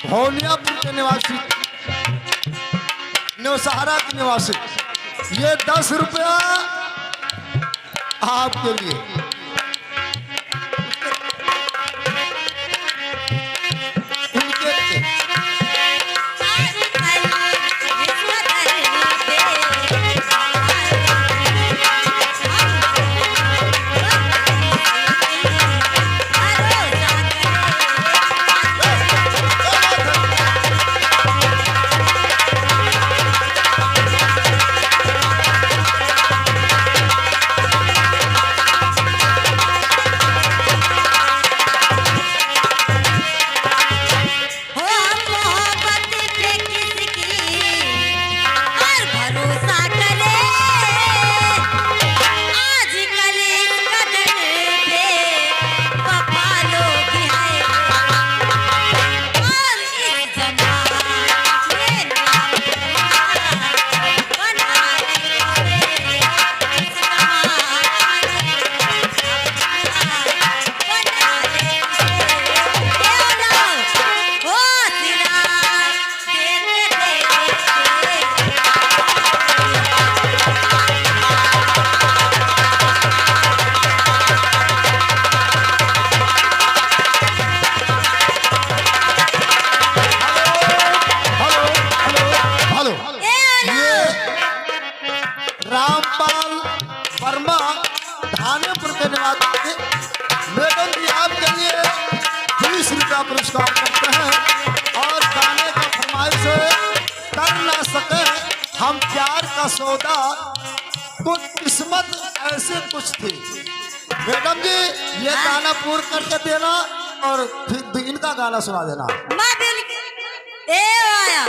भौलियापुर के निवासी, नौसहारा के निवासी, ये 10 रुपया आपके लिए। रामपाल वर्मा धानेपुर के निवासी मैडम जी आपके लिए 20 रुपया पुरस्कार करते हैं। और गाने का फरमाइश कर ना सके हम प्यार का सौदा, कुछ किस्मत ऐसे कुछ थी। मैडम जी ये गाना पूर्ण करके देना और फिर इनका गाना सुना देना। ए आया